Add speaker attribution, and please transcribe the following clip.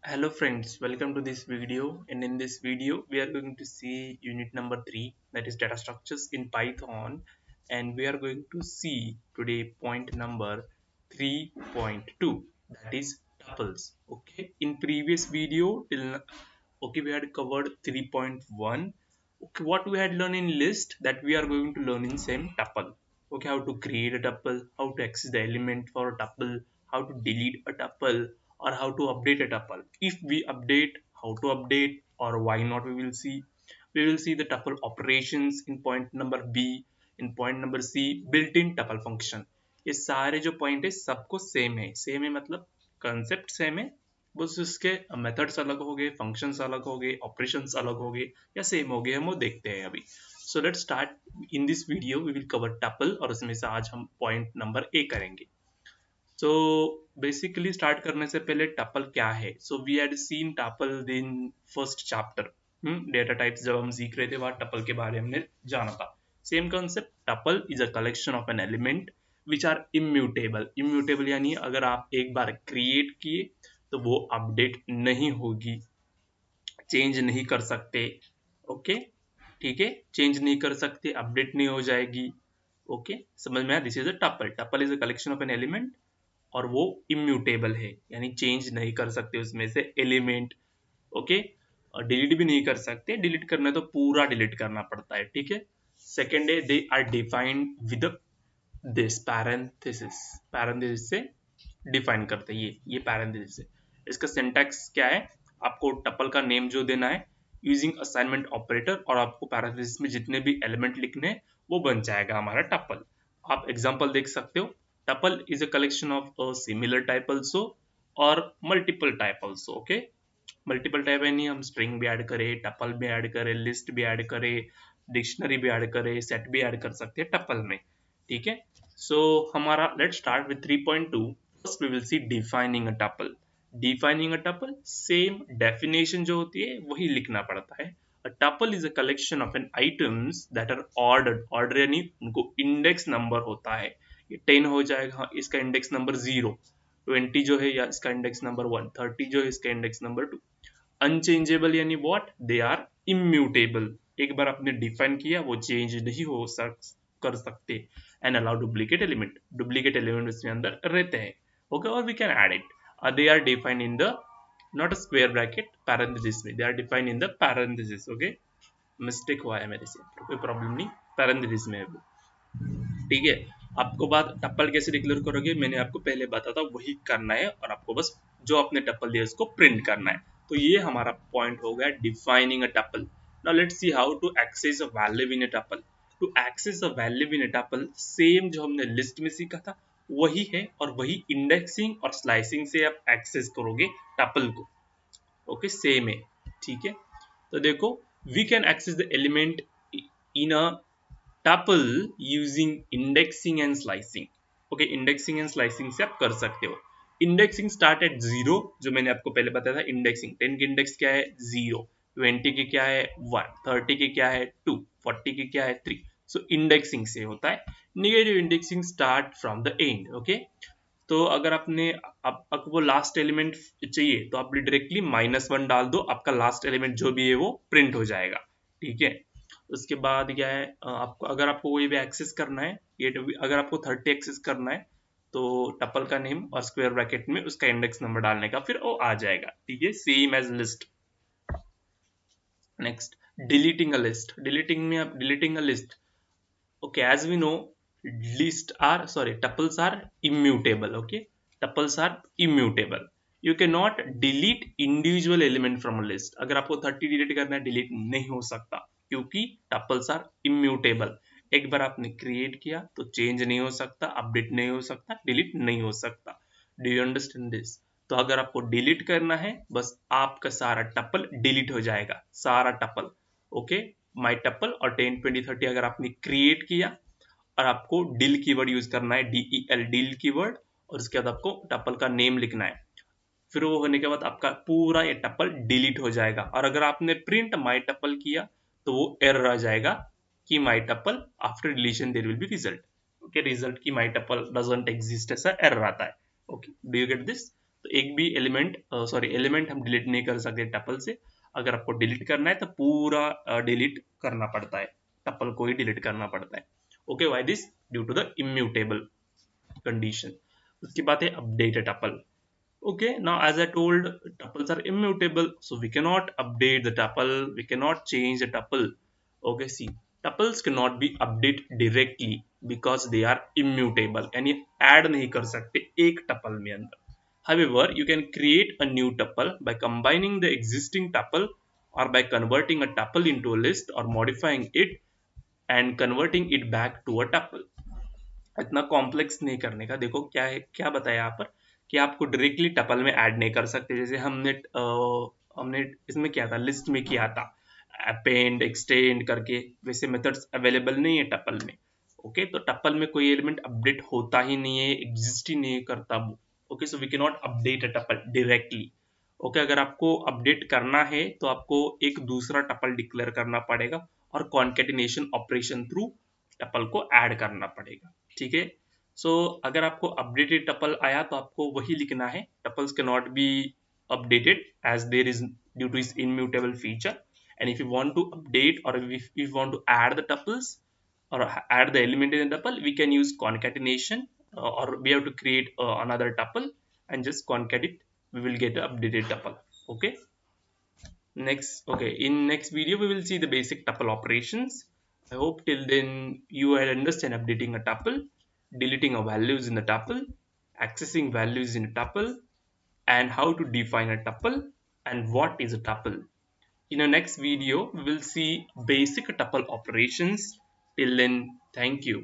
Speaker 1: Hello friends, welcome to this video, and in this video we are going to see unit number 3, that is data structures in Python, and we are going to see today point number 3.2, that is tuples. Okay, in previous video we had covered 3.1. Okay, what we had learned in list that we are going to learn in same tuple. Okay, how to create a tuple, how to access the element for a tuple, how to delete a tuple, or how to update a tuple. If we update, how to update, or why not, we will see. We will see the tuple operations in point number B. In point number C, built-in tuple function. ये सारे जो point है सबको same है मतलब concept same है, बस उसके मेथड्स अलग हो गए, फंक्शंस अलग हो गए, ऑपरेशंस अलग हो गए या सेम हो गए, हम वो देखते हैं अभी. So let's start. In this video we will cover tuple और उसमें से आज हम पॉइंट नंबर ए करेंगे. सो बेसिकली स्टार्ट करने से पहले टपल क्या है. So we had seen tuple in first chapter. Data types जब हम सीख रहे थे वहां टपल के बारे में हमने जाना था. Same concept. Tuple is a collection of an element which are immutable. Immutable यानी अगर आप एक बार क्रिएट किए तो वो अपडेट नहीं होगी, चेंज नहीं कर सकते. ओके, ठीक है, चेंज नहीं कर सकते, अपडेट नहीं हो जाएगी. ओके, समझ में आया. This is a tuple. Tuple is a collection of an element और वो इम्यूटेबल है यानी चेंज नहीं कर सकते उसमें से एलिमेंट. ओके, और डिलीट भी नहीं कर सकते. डिलीट करना है तो पूरा डिलीट करना पड़ता है. ठीक है. सेकेंड है they are defined with this parenthesis. Parenthesis से डिफाइन करते हैं. ये पैरेंथेसिस है. इसका सिंटैक्स क्या है, आपको टपल का नेम जो देना है यूजिंग असाइनमेंट ऑपरेटर, और आपको पैरेंथेसिस में जितने भी एलिमेंट लिखने हैं वो बन जाएगा हमारा टपल. आप एग्जांपल देख सकते हो. Tuple is a collection of similar type also और multiple type also. Okay, multiple type यानी हम स्ट्रिंग भी ऐड करें, टपल भी ऐड करें, लिस्ट भी ऐड करें, डिक्शनरी भी ऐड करें, सेट भी ऐड कर सकते हैं टपल में. ठीक है. सो हमारा let's start with 3.2. First we will see defining a tuple. Defining a tuple same definition जो होती है वही लिखना पड़ता है. A tuple is a collection of an items that are ordered. Order यानी उनको इंडेक्स नंबर होता है. ये 10 हो जाएगा, हाँ, इसका इंडेक्स नंबर 0. 20 जो है या इसका इंडेक्स नंबर 1. 30 जो है इसका इंडेक्स नंबर 2. अनचेंजेबल यानी व्हाट, दे आर इम्यूटेबल. एक बार आपने डिफाइन किया वो चेंज नहीं हो कर सकते. And allow duplicate element. Duplicate element इसमें अंदर रहते हैं. ओके, और we can add it. They are defined in the not a square bracket, parenthesis में. They are defined in the parenthesis. Okay, mistake हुआ है मेरे से, कोई प्रॉब्लम नहीं, पैरेंथेसिस में है वो. ठीक है. आपको बात टप्पल कैसे डिक्लेयर करोगे मैंने आपको पहले बताया था, वही करना है, और आपको बस जो आपने टप्पल दिया उसको प्रिंट करना है. तो ये हमारा पॉइंट हो गया defining a tuple. Now let's see how to access a value in a tuple. To access a value in a tuple same जो हमने लिस्ट में सीखा था वही है, और वही इंडेक्सिंग और स्लाइसिंग से आप एक्सेस करोगे टप्पल को. ओके, सेम है. ठीक है. तो देखो, we can access the element in a tuple using indexing and slicing. Okay, indexing and slicing से आप कर सकते हो. इंडेक्सिंग स्टार्ट एट 0, जो मैंने आपको पहले बताया था. इंडेक्सिंग 10 की इंडेक्स क्या है 0, 20 की क्या है 1, 30 की क्या है 2, 40 की क्या है 3. सो इंडेक्सिंग से होता है. Negative indexing start from the end. Okay, तो अगर आपने आपको वो लास्ट एलिमेंट चाहिए तो आप डायरेक्टली -1 डाल दो, आपका लास्ट एलिमेंट जो भी है वो प्रिंट हो जाएगा. ठीक है. उसके बाद क्या है, आपको अगर आपको कोई भी एक्सेस करना है, ये अगर आपको 30 एक्सेस करना है तो टपल का नेम और स्क्वायर ब्रैकेट में उसका इंडेक्स नंबर डालने का, फिर वो आ जाएगा. ठीक है, same as list. Next, deleting a list. Deleting में आप deleting a list. Okay, as we know, tuples are immutable. Okay, tuples are immutable. You cannot delete individual element from a list. अगर आपको 30 डिलीट करना है, delete नहीं हो सकता क्योंकि tuples are immutable. एक बार आपने क्रिएट किया तो चेंज नहीं हो सकता, अपडेट नहीं हो सकता, डिलीट नहीं हो सकता. Do you understand this? तो अगर आपको डिलीट करना है, बस आपका सारा टपल डिलीट हो जाएगा, सारा टपल. ओके, माई टपल और 10 20 30 अगर आपने क्रिएट किया और आपको डिल कीवर्ड यूज करना है, DEL डिल कीवर्ड, और उसके बाद आपको टपल का नेम लिखना है. फिर वो होने के बाद आपका पूरा ये टपल डिलीट हो जाएगा. और अगर आपने प्रिंट माई टपल किया तो वो एरर आ जाएगा कि my tuple after deletion there will be result. Okay, result की माई टपल डजंट एग्जिस्ट ऐसा एरर आता है. Okay, do you get this? तो एक भी एलिमेंट हम डिलीट नहीं कर सकते टपल से। अगर आपको डिलीट करना है तो पूरा डिलीट करना पड़ता है, टपल को ही डिलीट करना पड़ता है। Okay, why this? Due to the immutable condition. उसके बाद है update tuple. Okay, now as I told, tuples are immutable, so we cannot update the tuple, we cannot change the tuple. Okay, see, tuples cannot be updated directly because they are immutable, यानी add नहीं कर सकते एक tuple में अंदर। However, you can create a new tuple by combining the existing tuple or by converting a tuple into a list or modifying it and converting it back to a tuple. इतना complex नहीं करने का। देखो क्या है, क्या बताया यहाँ पर कि आपको डायरेक्टली टपल में ऐड नहीं कर सकते। जैसे हमने इसमें किया था, लिस्ट में किया था अपेंड एक्सटेंड करके, वैसे मेथड्स अवेलेबल नहीं है टपल में। ओके, तो टपल में कोई एलिमेंट अपडेट होता ही नहीं है, एग्जिस्ट ही नहीं करता वो। Okay, so we can not update a tuple directly. Okay, अगर आपको अपडेट करना है तो आपको एक दूसरा टपल डिक्लेयर करना पड़ेगा और कॉन्केटिनेशन ऑपरेशन थ्रू टपल को ऐड करना पड़ेगा। ठीक है, सो अगर आपको अपडेटेड टपल आया तो आपको वही लिखना है, tuples can not be updated as there is due to इस immutable feature. And if you want to update और if you want to add the tuples or add the element in the tuple, we can use concatenation, or we have to create another tuple and just concat it, we will get the updated tuple. Okay, in next video we will see the basic tuple operations. I hope till then you will understand updating a tuple, deleting a values in the tuple, accessing values in a tuple, and how to define a tuple and what is a tuple. In the next video we will see basic tuple operations. Till then, thank you.